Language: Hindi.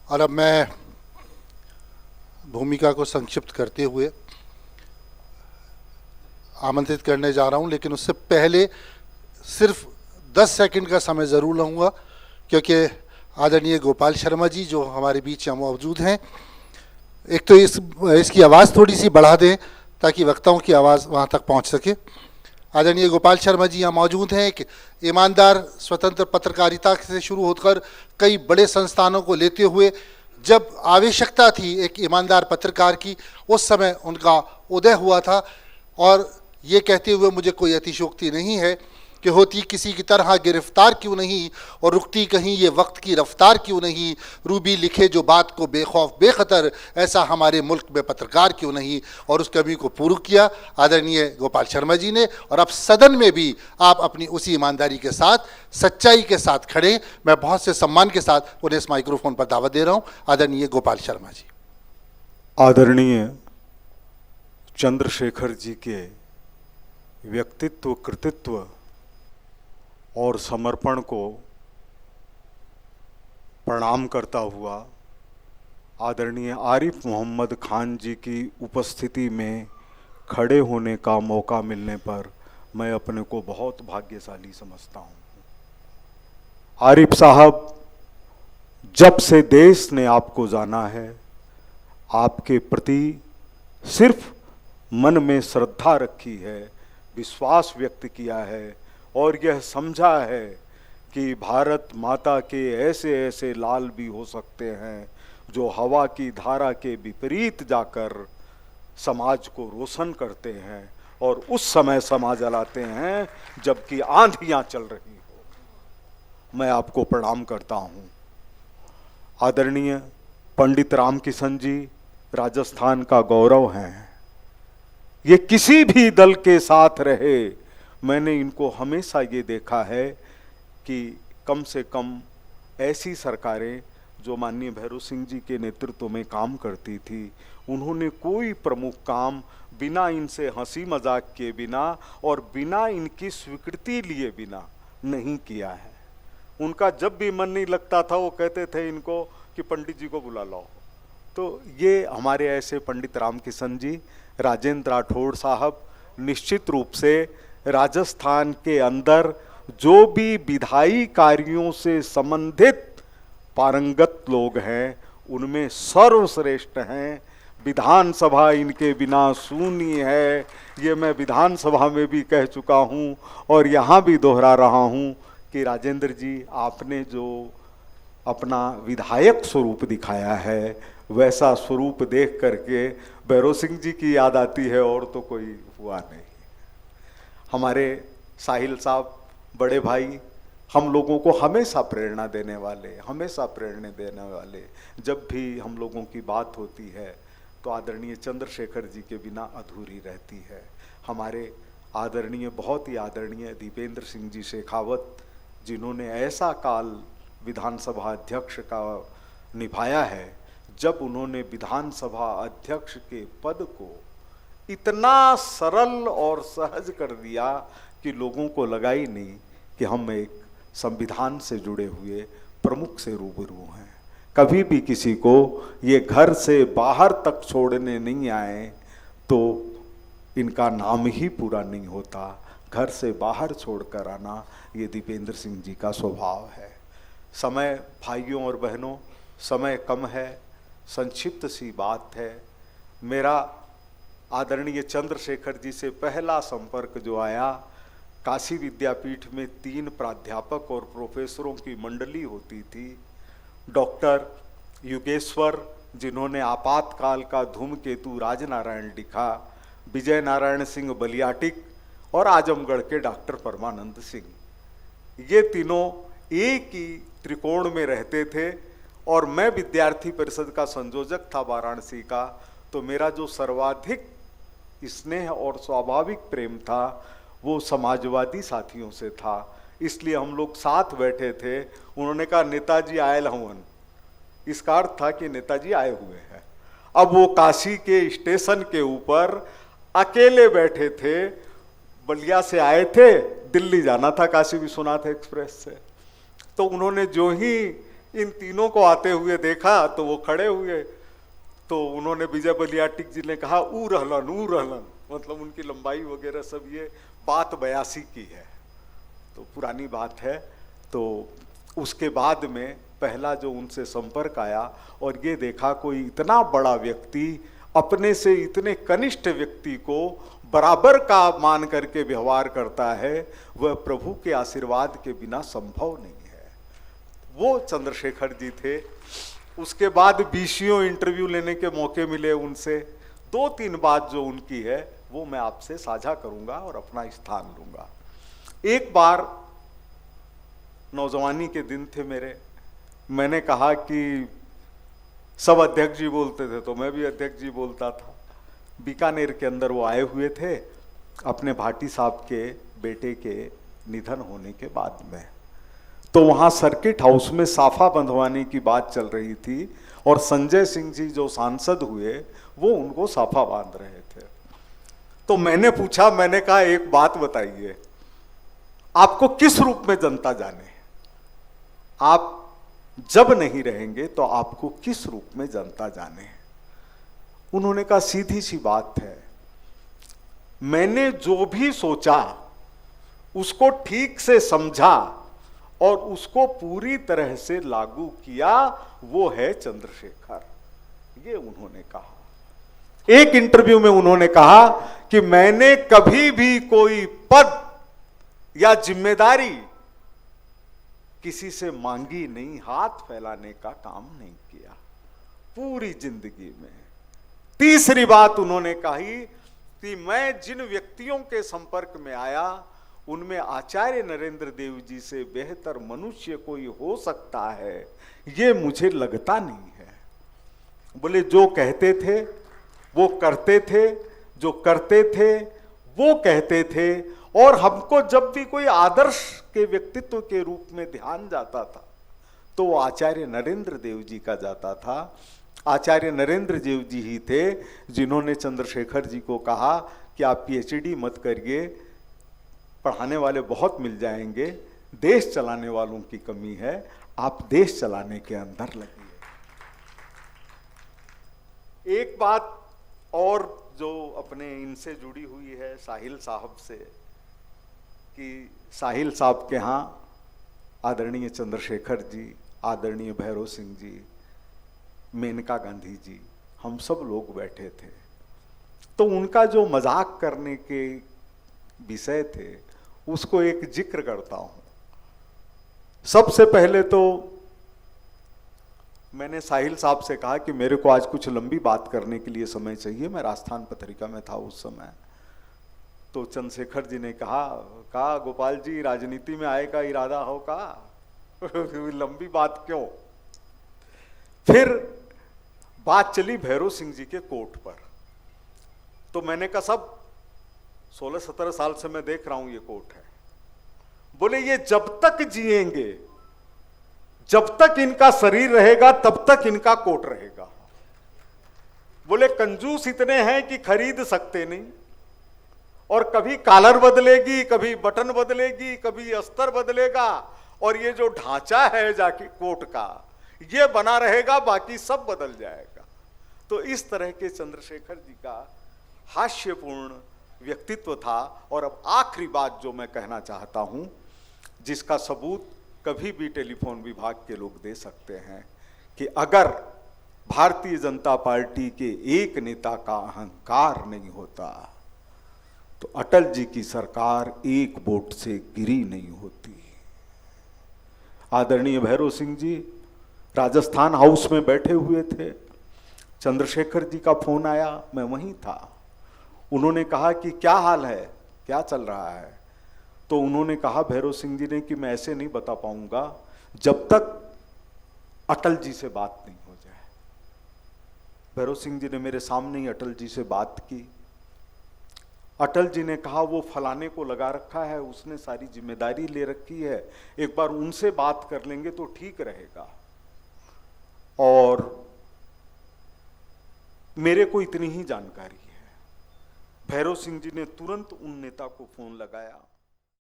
और अब मैं भूमिका को संक्षिप्त करते हुए आमंत्रित करने जा रहा हूं, लेकिन उससे पहले सिर्फ 10 सेकंड का समय ज़रूर लूँगा, क्योंकि आदरणीय गोपाल शर्मा जी जो हमारे बीच यहाँ मौजूद हैं, एक तो इसकी आवाज़ थोड़ी सी बढ़ा दें ताकि वक्ताओं की आवाज़ वहाँ तक पहुँच सके। आदरणीय गोपाल शर्मा जी यहाँ मौजूद हैं। एक ईमानदार स्वतंत्र पत्रकारिता से शुरू होकर कई बड़े संस्थानों को लेते हुए जब आवश्यकता थी एक ईमानदार पत्रकार की, उस समय उनका उदय हुआ था। और ये कहते हुए मुझे कोई अतिशयोक्ति नहीं है कि होती किसी की तरह गिरफ्तार क्यों नहीं और रुकती कहीं ये वक्त की रफ्तार क्यों नहीं, रूबी लिखे जो बात को बेखौफ बेखतर, ऐसा हमारे मुल्क में पत्रकार क्यों नहीं। और उस कमी को पूरा किया आदरणीय गोपाल शर्मा जी ने, और अब सदन में भी आप अपनी उसी ईमानदारी के साथ, सच्चाई के साथ खड़े। मैं बहुत से सम्मान के साथ उन्हें इस माइक्रोफोन पर दावत दे रहा हूँ। आदरणीय गोपाल शर्मा जी। आदरणीय चंद्रशेखर जी के व्यक्तित्व, कृतित्व और समर्पण को प्रणाम करता हुआ आदरणीय आरिफ मोहम्मद खान जी की उपस्थिति में खड़े होने का मौका मिलने पर मैं अपने को बहुत भाग्यशाली समझता हूँ। आरिफ साहब, जब से देश ने आपको जाना है, आपके प्रति सिर्फ मन में श्रद्धा रखी है, विश्वास व्यक्त किया है और यह समझा है कि भारत माता के ऐसे ऐसे लाल भी हो सकते हैं जो हवा की धारा के विपरीत जाकर समाज को रोशन करते हैं और उस समय समाज जलाते हैं जबकि आंधियां चल रही हो। मैं आपको प्रणाम करता हूं। आदरणीय पंडित रामकिशन जी राजस्थान का गौरव हैं। ये किसी भी दल के साथ रहे, मैंने इनको हमेशा ये देखा है कि कम से कम ऐसी सरकारें जो माननीय भैरव सिंह जी के नेतृत्व में काम करती थी, उन्होंने कोई प्रमुख काम बिना इनसे हंसी मजाक किए बिना और बिना इनकी स्वीकृति लिए बिना नहीं किया है। उनका जब भी मन नहीं लगता था वो कहते थे इनको कि पंडित जी को बुला लाओ। तो ये हमारे ऐसे पंडित रामकिशन जी, राजेंद्र राठौड़ साहब निश्चित रूप से राजस्थान के अंदर जो भी विधायी कार्यों से संबंधित पारंगत लोग हैं उनमें सर्वश्रेष्ठ हैं। विधानसभा इनके बिना शून्य है, ये मैं विधानसभा में भी कह चुका हूं और यहाँ भी दोहरा रहा हूं कि राजेंद्र जी, आपने जो अपना विधायक स्वरूप दिखाया है वैसा स्वरूप देख करके भैरव सिंह जी की याद आती है और तो कोई हुआ नहीं। हमारे साहिल साहब बड़े भाई हम लोगों को हमेशा प्रेरणा देने वाले, हमेशा प्रेरणा देने वाले। जब भी हम लोगों की बात होती है तो आदरणीय चंद्रशेखर जी के बिना अधूरी रहती है। हमारे आदरणीय, बहुत ही आदरणीय दीपेंद्र सिंह जी शेखावत, जिन्होंने ऐसा काल विधानसभा अध्यक्ष का निभाया है जब उन्होंने विधानसभा अध्यक्ष के पद को इतना सरल और सहज कर दिया कि लोगों को लगा ही नहीं कि हम एक संविधान से जुड़े हुए प्रमुख से रूबरू हैं। कभी भी किसी को ये घर से बाहर तक छोड़ने नहीं आए तो इनका नाम ही पूरा नहीं होता। घर से बाहर छोड़कर आना ये दीपेंद्र सिंह जी का स्वभाव है। समय, भाइयों और बहनों, समय कम है, संक्षिप्त सी बात है। मेरा आदरणीय चंद्रशेखर जी से पहला संपर्क जो आया, काशी विद्यापीठ में 3 प्राध्यापक और प्रोफेसरों की मंडली होती थी। डॉक्टर युगेश्वर, जिन्होंने आपातकाल का धूमकेतु राजनारायण लिखा, विजय नारायण सिंह बलियाटिक और आजमगढ़ के डॉक्टर परमानंद सिंह। ये तीनों एक ही त्रिकोण में रहते थे और मैं विद्यार्थी परिषद का संयोजक था वाराणसी का। तो मेरा जो सर्वाधिक स्नेह और स्वाभाविक प्रेम था वो समाजवादी साथियों से था, इसलिए हम लोग साथ बैठे थे। उन्होंने कहा नेताजी आयल हवन, इसका अर्थ था कि नेताजी आए हुए हैं। अब वो काशी के स्टेशन के ऊपर अकेले बैठे थे, बलिया से आए थे, दिल्ली जाना था काशी विश्वनाथ एक्सप्रेस से। तो उन्होंने जो ही इन तीनों को आते हुए देखा तो वो खड़े हुए, तो उन्होंने विजय बलियाटिक जी ने कहा ऊ रहलन, मतलब उनकी लंबाई वगैरह सब, ये बात 82 की है, तो पुरानी बात है। तो उसके बाद में पहला जो उनसे संपर्क आया और ये देखा कोई इतना बड़ा व्यक्ति अपने से इतने कनिष्ठ व्यक्ति को बराबर का मान करके व्यवहार करता है, वह प्रभु के आशीर्वाद के बिना संभव नहीं है। वो चंद्रशेखर जी थे। उसके बाद 20 इंटरव्यू लेने के मौके मिले उनसे। 2-3 बात जो उनकी है वो मैं आपसे साझा करूंगा और अपना स्थान लूंगा। एक बार नौजवानी के दिन थे मेरे, मैंने कहा कि सब अध्यक्ष जी बोलते थे तो मैं भी अध्यक्ष जी बोलता था। बीकानेर के अंदर वो आए हुए थे अपने भाटी साहब के बेटे के निधन होने के बाद में, तो वहां सर्किट हाउस में साफा बंधवाने की बात चल रही थी और संजय सिंह जी जो सांसद हुए वो उनको साफा बांध रहे थे। तो मैंने पूछा, मैंने कहा एक बात बताइए, आपको किस रूप में जनता जाने, आप जब नहीं रहेंगे तो आपको किस रूप में जनता जाने। उन्होंने कहा सीधी सी बात है, मैंने जो भी सोचा उसको ठीक से समझा और उसको पूरी तरह से लागू किया, वो है चंद्रशेखर। ये उन्होंने कहा। एक इंटरव्यू में उन्होंने कहा कि मैंने कभी भी कोई पद या जिम्मेदारी किसी से मांगी नहीं, हाथ फैलाने का काम नहीं किया पूरी जिंदगी में। तीसरी बात उन्होंने कही कि मैं जिन व्यक्तियों के संपर्क में आया उनमें आचार्य नरेंद्र देव जी से बेहतर मनुष्य कोई हो सकता है, ये मुझे लगता नहीं है। बोले जो कहते थे वो करते थे, जो करते थे वो कहते थे, और हमको जब भी कोई आदर्श के व्यक्तित्व के रूप में ध्यान जाता था तो वो आचार्य नरेंद्र देव जी का जाता था। आचार्य नरेंद्र देव जी ही थे जिन्होंने चंद्रशेखर जी को कहा कि आप पीएचडी मत करिए, पढ़ाने वाले बहुत मिल जाएंगे, देश चलाने वालों की कमी है, आप देश चलाने के अंदर लगिए। एक बात और जो अपने इनसे जुड़ी हुई है साहिल साहब से, कि साहिल साहब के यहाँ आदरणीय चंद्रशेखर जी, आदरणीय भैरव सिंह जी, मेनका गांधी जी, हम सब लोग बैठे थे। तो उनका जो मजाक करने के विषय थे उसको एक जिक्र करता हूं। सबसे पहले तो मैंने साहिल साहब से कहा कि मेरे को आज कुछ लंबी बात करने के लिए समय चाहिए, मैं राजस्थान पत्रिका में था उस समय। तो चंद्रशेखर जी ने कहा गोपाल जी राजनीति में आए का इरादा हो का लंबी बात क्यों। फिर बात चली भैरव सिंह जी के कोर्ट पर। तो मैंने कहा सब 16-17 साल से मैं देख रहा हूं ये कोर्ट है। बोले ये जब तक जिएंगे, जब तक इनका शरीर रहेगा तब तक इनका कोर्ट रहेगा। बोले कंजूस इतने हैं कि खरीद सकते नहीं, और कभी कॉलर बदलेगी, कभी बटन बदलेगी, कभी अस्तर बदलेगा, और ये जो ढांचा है जाके कोर्ट का ये बना रहेगा, बाकी सब बदल जाएगा। तो इस तरह के चंद्रशेखर जी का हास्यपूर्ण व्यक्तित्व था। और अब आखिरी बात जो मैं कहना चाहता हूं, जिसका सबूत कभी भी टेलीफोन विभाग के लोग दे सकते हैं, कि अगर भारतीय जनता पार्टी के एक नेता का अहंकार नहीं होता तो अटल जी की सरकार एक वोट से गिरी नहीं होती। आदरणीय भैरव सिंह जी राजस्थान हाउस में बैठे हुए थे, चंद्रशेखर जी का फोन आया, मैं वहीं था। उन्होंने कहा कि क्या हाल है, क्या चल रहा है। तो उन्होंने कहा भैरव सिंह जी ने कि मैं ऐसे नहीं बता पाऊंगा जब तक अटल जी से बात नहीं हो जाए। भैरव सिंह जी ने मेरे सामने ही अटल जी से बात की। अटल जी ने कहा वो फलाने को लगा रखा है, उसने सारी जिम्मेदारी ले रखी है, एक बार उनसे बात कर लेंगे तो ठीक रहेगा। और मेरे को इतनी ही जानकारी है। भैरव सिंह जी ने तुरंत उन नेता को फोन लगाया।